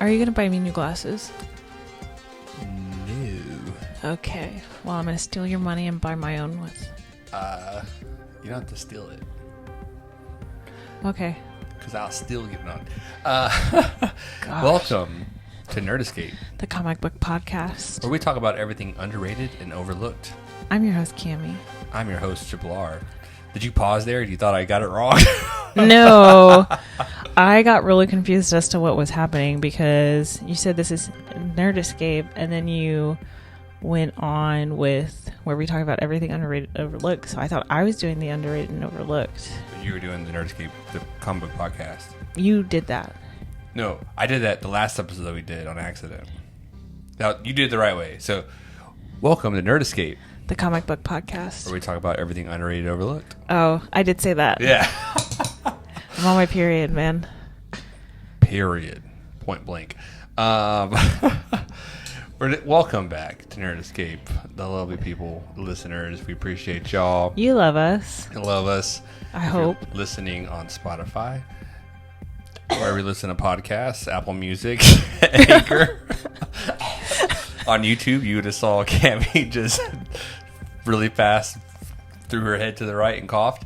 Are you going to buy me new glasses? No. Okay. Well, I'm going to steal your money and buy my own with. You don't have to steal it. Okay. Because I'll still get it on. Welcome to Nerd Escape, the comic book podcast, where we talk about everything underrated and overlooked. I'm your host, Cami. I'm your host, Jublar. Did you pause there? You thought I got it wrong? No. I got really confused as to what was happening because you said this is Nerd Escape, and then you went on with where we talk about everything underrated and overlooked. So I thought I was doing the underrated and overlooked. But you were doing the Nerd Escape, the comic book podcast. You did that. No, I did that the last episode that we did on accident. Now, you did it the right way. So, welcome to Nerd Escape, the comic book podcast, where we talk about everything underrated and overlooked. Oh, I did say that. Yeah. I'm on my period, man. Period. Point blank. Welcome back to Nerd Escape, the lovely people, listeners. We appreciate y'all. You love us. You love us. I hope. You're listening on Spotify, where we listen to podcasts, Apple Music, Anchor. On YouTube, you would have saw Cami just really fast threw her head to the right and coughed.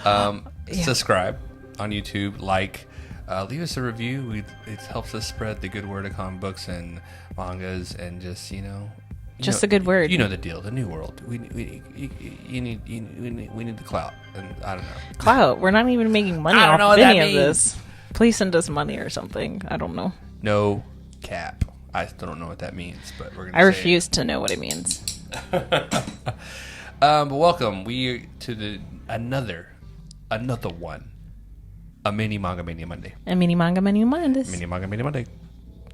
Yeah. Subscribe on YouTube, leave us a review. It helps us spread the good word of comic books and mangas, and just a good word. You know the deal. The new world. We need the clout, and I don't know. Clout. We're not even making money off of any of this. Please send us money or something. I don't know. No cap. I still don't know what that means, but we're gonna. I refuse to know what it means. But welcome to another one. A MiniManga ManiaMonday. A MiniManga ManiaMondays. MiniManga ManiaMonday.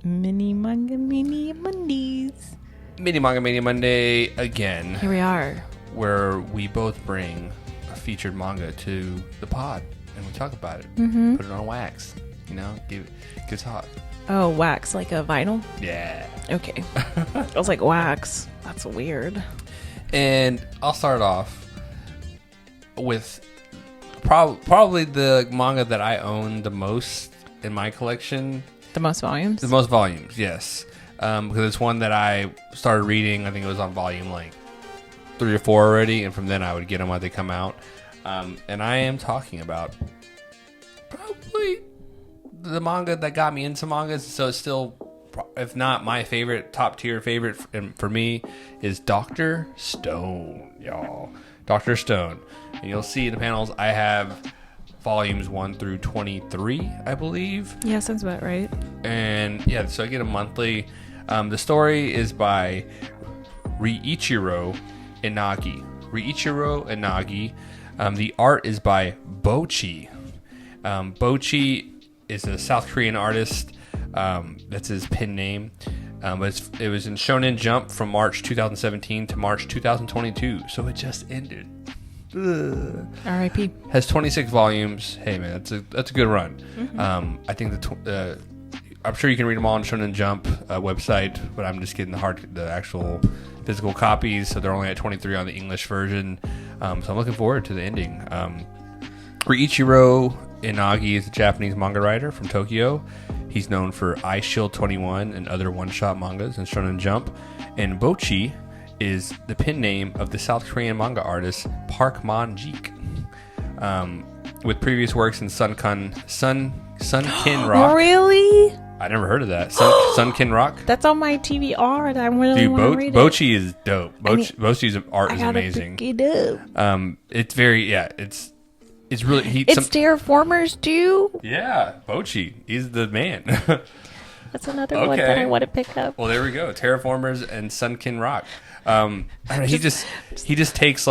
MiniManga ManiaMondays. MiniManga ManiaMonday again. Here we are. Where we both bring a featured manga to the pod and we talk about it. Mm-hmm. Put it on wax. Gets hot. Oh, wax, like a vinyl? Yeah. Okay. I was like, wax. That's weird. And I'll start off with probably the manga that I own the most in my collection. The most volumes? The most volumes, yes. Because it's one that I started reading. I think it was on volume 3 or 4 already, and from then I would get them when they come out. And I am talking about probably the manga that got me into mangas. So it's still, if not my favorite, top tier favorite for me, is Dr.Stone, y'all. Dr.Stone. And you'll see in the panels I have volumes 1 through 23, I believe. Yeah, sounds about right. And yeah, so I get a monthly. The story is by Riichiro Inagi. The art is by Bochi. Bochi is a South Korean artist. That's his pen name. But it was in Shonen Jump from March 2017 to March 2022. So it just ended. R.I.P. Has 26 volumes. Hey man, that's a good run. Mm-hmm. I think I'm sure you can read them all on Shonen Jump website, but I'm just getting the actual physical copies, so they're only at 23 on the English version. So I'm looking forward to the ending. Riichiro Inagi is a Japanese manga writer from Tokyo. He's known for Eye Shield 21 and other one-shot mangas in Shonen Jump. And Bochi is the pen name of the South Korean manga artist Park Mon-jik. With previous works in Sunken Rock. Really? I never heard of that. Sunken Rock? That's on my TBR and I really want to read it. Bochi is dope. Bochi's art is amazing. Pick it up. It's very, it's really... It's Terraformers too? Yeah, Bochi. He's the man. That's another one that I want to pick up. Well, there we go. Terraformers and Sunken Rock. He just takes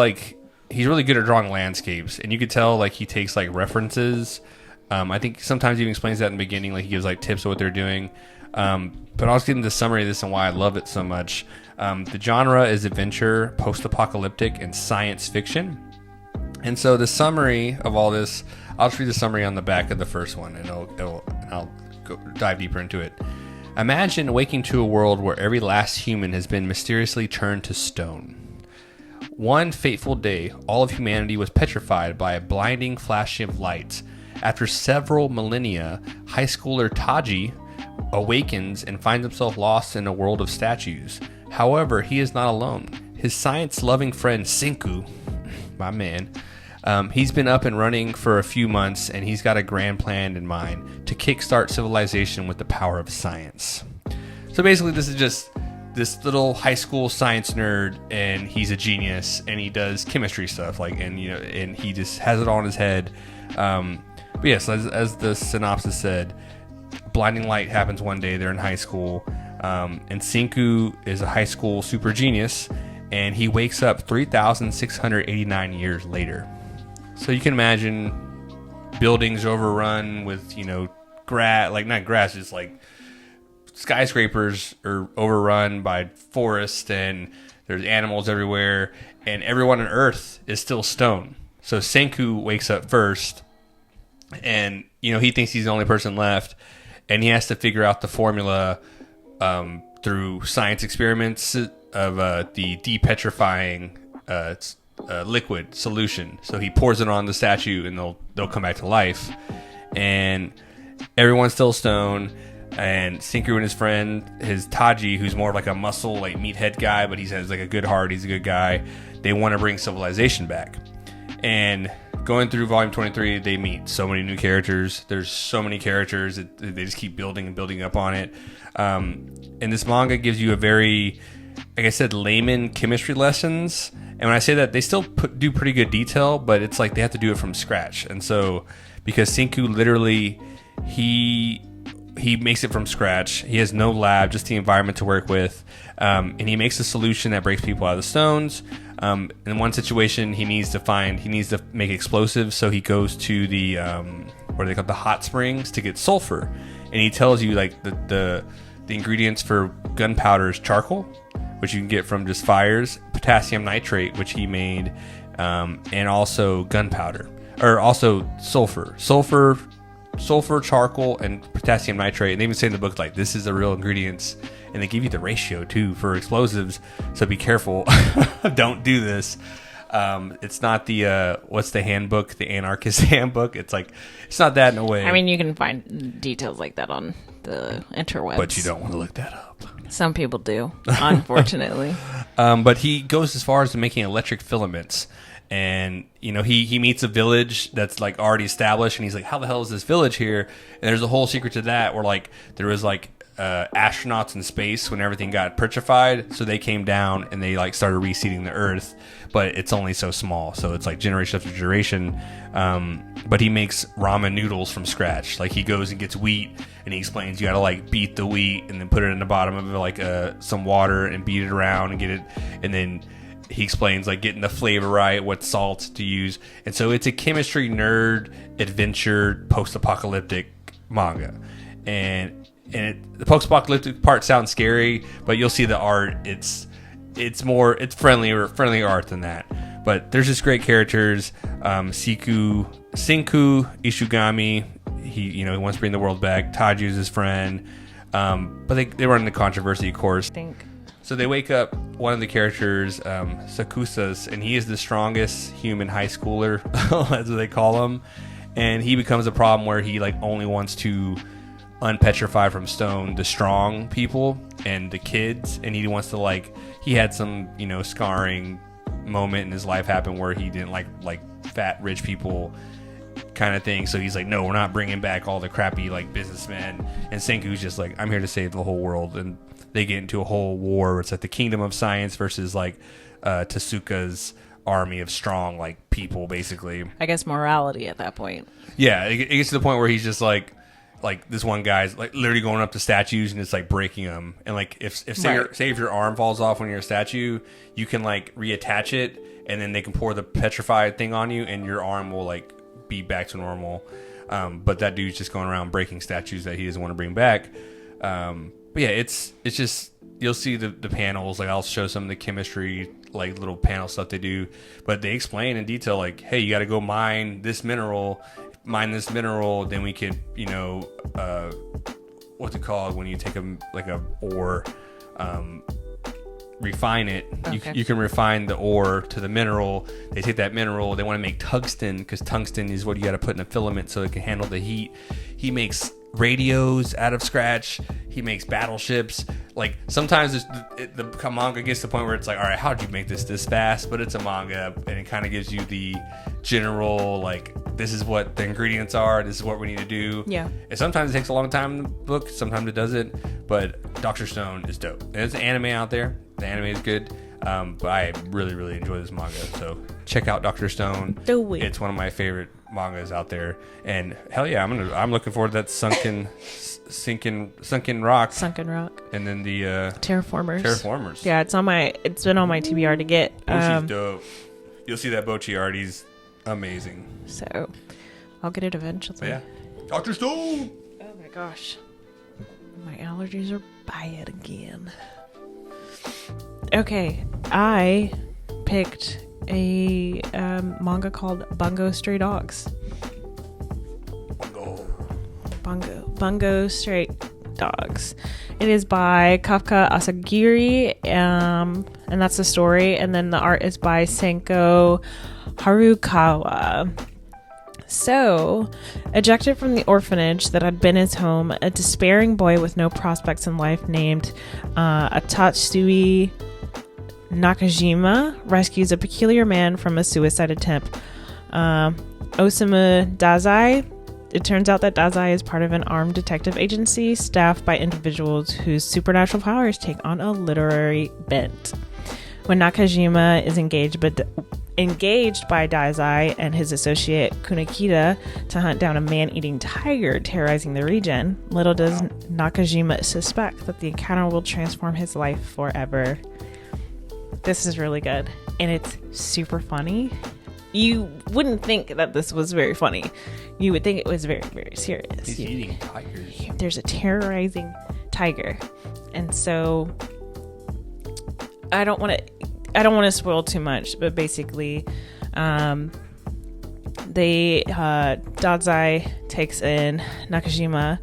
he's really good at drawing landscapes, and you could tell he takes references. I think sometimes he even explains that in the beginning, he gives tips of what they're doing. But I'll get into the summary of this and why I love it so much. The genre is adventure, post-apocalyptic, and science fiction. And so the summary of all this, I'll just read the summary on the back of the first one, and I'll dive deeper into it. Imagine waking to a world where every last human has been mysteriously turned to stone. One fateful day, all of humanity was petrified by a blinding flash of light. After several millennia, high schooler Taji awakens and finds himself lost in a world of statues. However, he is not alone. His science-loving friend Senku, my man, he's been up and running for a few months, and he's got a grand plan in mind to kickstart civilization with the power of science. So basically, this is just this little high school science nerd, and he's a genius, and he does chemistry stuff, and he just has it all in his head. But yes, as the synopsis said, blinding light happens one day. They're in high school, and Senku is a high school super genius, and he wakes up 3,689 years later. So you can imagine buildings overrun with, not grass, just like skyscrapers are overrun by forest, and there's animals everywhere, and everyone on Earth is still stone. So Senku wakes up first, and, he thinks he's the only person left, and he has to figure out the formula through science experiments of the depetrifying liquid solution. So he pours it on the statue, and they'll come back to life. And everyone's still stone. And Senku and his friend, his Taji, who's more like a muscle, meathead guy, but he has a good heart. He's a good guy. They want to bring civilization back. And going through volume 23, they meet so many new characters. There's so many characters. They just keep building and building up on it. And this manga gives you a very, like I said, layman chemistry lessons. And when I say that, they still do pretty good detail, but it's like they have to do it from scratch. And so, because Senku literally, he makes it from scratch. He has no lab, just the environment to work with. And he makes a solution that breaks people out of the stones. In one situation, he needs to make explosives. So he goes to the, what are they called? The hot springs to get sulfur. And he tells you the ingredients for gunpowder is charcoal, which you can get from just fires, potassium nitrate, which he made, and also gunpowder, or also sulfur, charcoal, and potassium nitrate. And they even say in the book, this is the real ingredients, and they give you the ratio too for explosives. So be careful. Don't do this. It's not the what's the handbook, the anarchist handbook. It's not that in a way. I mean, you can find details like that on the interwebs, but you don't want to look that up. Some people do, unfortunately. But he goes as far as to making electric filaments. And, he meets a village that's already established, and he's like, how the hell is this village here? And there's a whole secret to that where there was astronauts in space when everything got petrified. So they came down and they started reseeding the earth, but it's only so small. So it's generation after generation. But he makes ramen noodles from scratch. He goes and gets wheat, and he explains you got to beat the wheat and then put it in the bottom of some water and beat it around and get it. And then he explains getting the flavor right, what salt to use. And so it's a chemistry nerd adventure post-apocalyptic manga. And the post-apocalyptic part sounds scary, but you'll see the art. It's friendly art than that. But there's just great characters. Senku, Ishigami, he wants to bring the world back. Taju's his friend. But they run into controversy, of course. So they wake up one of the characters, Sakusas, and he is the strongest human high schooler, that's what they call him. And he becomes a problem where he only wants to unpetrify from stone the strong people and the kids, and he wants to he had some scarring moment in his life happen where he didn't like fat rich people kind of thing. So he's no, we're not bringing back all the crappy businessmen. And Senku's just I'm here to save the whole world. And they get into a whole war where it's the kingdom of science versus Tasuka's army of strong people, basically. I guess morality at that point. Yeah, it gets to the point where he's just this one guy's literally going up to statues and it's breaking them. And say if your arm falls off when you're a statue, you can reattach it, and then they can pour the petrified thing on you, and your arm will be back to normal. But that dude's just going around breaking statues that he doesn't want to bring back. But yeah, it's just, you'll see the panels. I'll show some of the chemistry, little panel stuff they do. But they explain in detail, hey, you got to go mine this mineral, then we could, what's it called when you take a ore, refine it. Okay. You can refine the ore to the mineral. They take that mineral, they want to make tungsten, because tungsten is what you got to put in a filament so it can handle the heat. He makes radios out of scratch. He makes battleships. Like sometimes the manga gets to the point where it's like, all right, how did you make this fast? But it's a manga, and it kind of gives you the general, like, this is what the ingredients are. This is what we need to do. Yeah. And sometimes it takes a long time in the book. Sometimes it doesn't. But Dr.Stone is dope. And there's an anime out there. The anime is good. But I really, really enjoy this manga. So check out Dr.Stone. It's one of my favorite mangas out there. And hell yeah, I'm looking forward to that Sunken Rock. Sunken Rock. And then the Terraformers. Yeah, it's been on my TBR to get. Bochi's dope. You'll see that Bochi art. He's amazing. So I'll get it eventually. Yeah. Dr. Stone. Oh my gosh. My allergies are bad again. Okay, I picked a manga called Bungo Stray Dogs. Bungo Stray Dogs. It is by Kafka Asagiri, and that's the story. And then the art is by Senku Harukawa. So, ejected from the orphanage that had been his home, a despairing boy with no prospects in life named Atsushi Nakajima rescues a peculiar man from a suicide attempt. Osamu Dazai. It turns out that Dazai is part of an armed detective agency staffed by individuals whose supernatural powers take on a literary bent. When Nakajima is engaged by Dazai and his associate Kunakita to hunt down a man-eating tiger terrorizing the region, little does Nakajima suspect that the encounter will transform his life forever. This is really good, and it's super funny. You wouldn't think that this was very funny. You would think it was very, very serious. He's eating tigers. There's a terrorizing tiger, and so I don't want to spoil too much, but basically, Dazai takes in Nakajima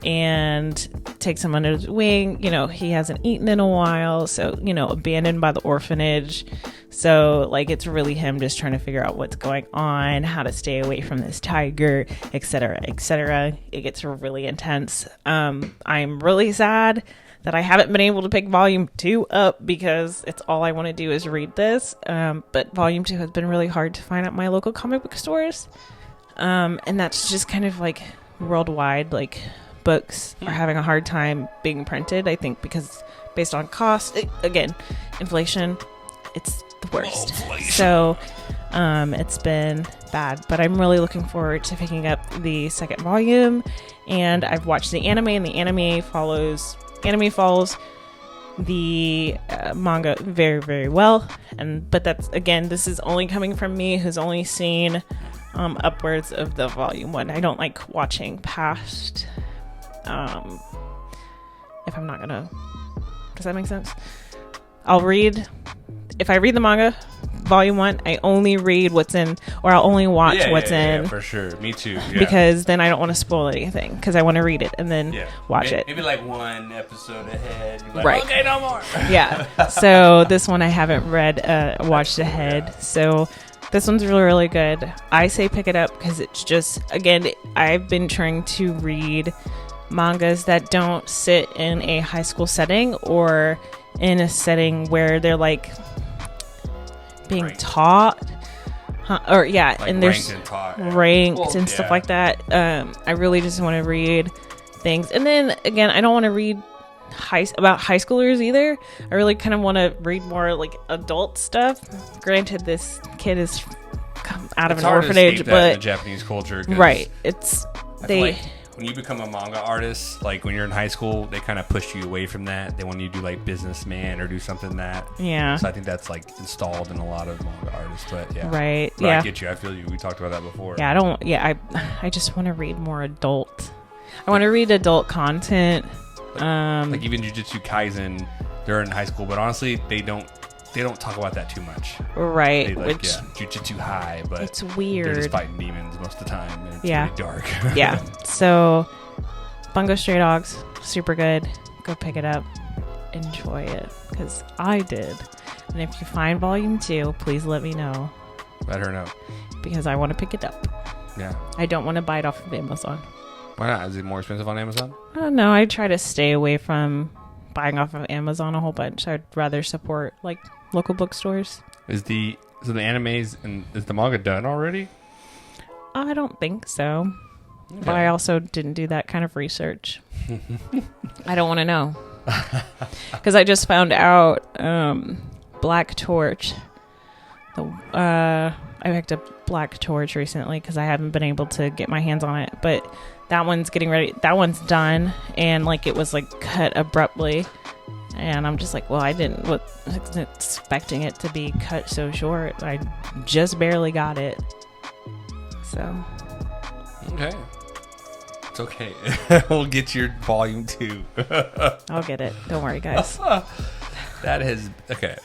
and takes him under his wing. You know, he hasn't eaten in a while, so, you know, abandoned by the orphanage. So, like, it's really him just trying to figure out what's going on, how to stay away from this tiger, etc., etc. It gets really intense. I'm really sad that I haven't been able to pick volume 2 up because it's all I want to do is read this. But volume 2 has been really hard to find at my local comic book stores. And that's just kind of like worldwide, like, books are having a hard time being printed, I think, because based on cost, again, inflation, it's the worst. So it's been bad, but I'm really looking forward to picking up the second volume. And I've watched the anime, and the anime follows the manga very, very well. But that's, again, this is only coming from me who's only seen upwards of the volume 1. I don't like watching past if I'm not gonna, does that make sense? If I read the manga volume 1, I only read what's in, or I'll only watch what's in. Yeah, for sure. Me too. Yeah. Because then I don't want to spoil anything, because I want to read it and then watch it. Maybe like one episode ahead. Like, right. Okay, no more. Yeah. So this one I haven't watched ahead. Yeah. So this one's really, really good. I say pick it up because it's just, again, I've been trying to read mangas that don't sit in a high school setting or in a setting where they're like being taught, or like and there's ranked and stuff like that. I really just want to read things, and then again, I don't want to read about high schoolers either. I really kind of want to read more like adult stuff. Granted, this kid is come out of an orphanage, but in the Japanese culture, right? It's when you become a manga artist, like when you're in high school, they kind of push you away from that. They want you to do like businessman or do something that. Yeah. So I think that's like installed in a lot of manga artists, but yeah. Right. But yeah. I get you. I feel you. We talked about that before. Yeah. I just want to read more adult. I want to read adult content. Like even Jujutsu Kaisen, they're in high school, but honestly, they don't talk about that too much. Right. They Jujutsu High, but it's weird. They're just fighting demons most of the time. And it's pretty dark. Yeah. So, Bungo Stray Dogs, super good. Go pick it up. Enjoy it. Because I did. And if you find volume 2, please let me know. Let her know. Because I want to pick it up. Yeah. I don't want to buy it off of Amazon. Why not? Is it more expensive on Amazon? No, I try to stay away from buying off of Amazon a whole bunch. I'd rather support like local bookstores. So the animes and is the manga done already? I don't think so. Okay. But I also didn't do that kind of research. I don't want to know. Because I just found out Black Torch. I picked up Black Torch recently because I haven't been able to get my hands on it. But that one's getting ready. That one's done. And like it was like cut abruptly. And I'm just like, well, I wasn't expecting it to be cut so short. I just barely got it. So. Okay. It's okay. We'll get your volume 2. I'll get it. Don't worry, guys. Okay.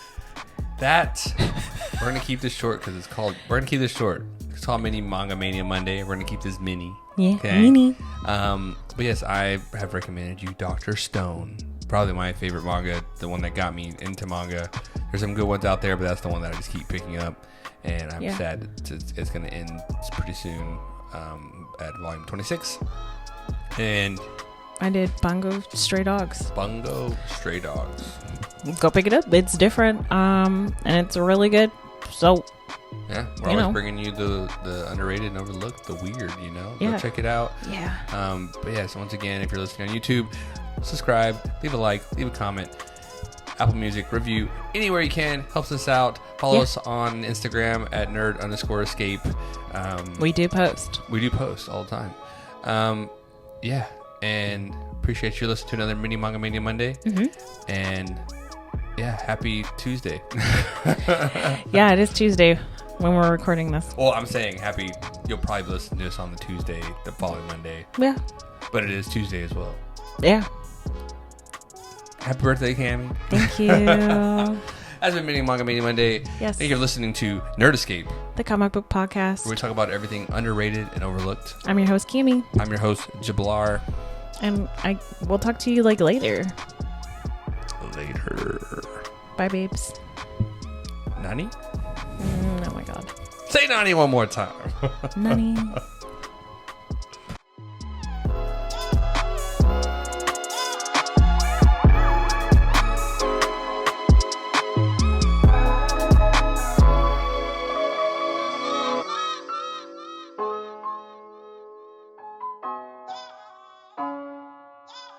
We're going to keep this short because we're going to keep this short. It's called MiniManga ManiaMonday. We're going to keep this mini. Yeah, okay? mini. But yes, I have recommended you Dr.Stone. Probably my favorite manga, the one that got me into manga. There's some good ones out there, but that's the one that I just keep picking up. And I'm sad it's going to end pretty soon at volume 26. And I did Bungo Stray Dogs. Bungo Stray Dogs. Go pick it up. It's different. And it's really good. So yeah, we're always bringing you the underrated and overlooked, the weird, Yeah. Go check it out. Yeah. But yeah, so once again, if you're listening on YouTube, subscribe, leave a like, leave a comment, Apple Music, review, anywhere you can, helps us out. Follow us on Instagram at nerd_escape. We do post. We do post all the time. Yeah, and appreciate you listening to another MiniManga ManiaMonday. Mm-hmm. And yeah, happy Tuesday. Yeah, it is Tuesday when we're recording this. Well, I'm saying you'll probably listen to this on the Tuesday, the following Monday. Yeah. But it is Tuesday as well. Yeah. Happy birthday, Cami. Thank you. That's been MiniManga ManiaMonday. Yes. Thank you for listening to Nerd Escape, the comic book podcast. where we talk about everything underrated and overlooked. I'm your host, Cami. I'm your host, Jublar. And we'll talk to you like later. Later. Bye, babes. Nani? Oh my God. Say Nani one more time. Nani.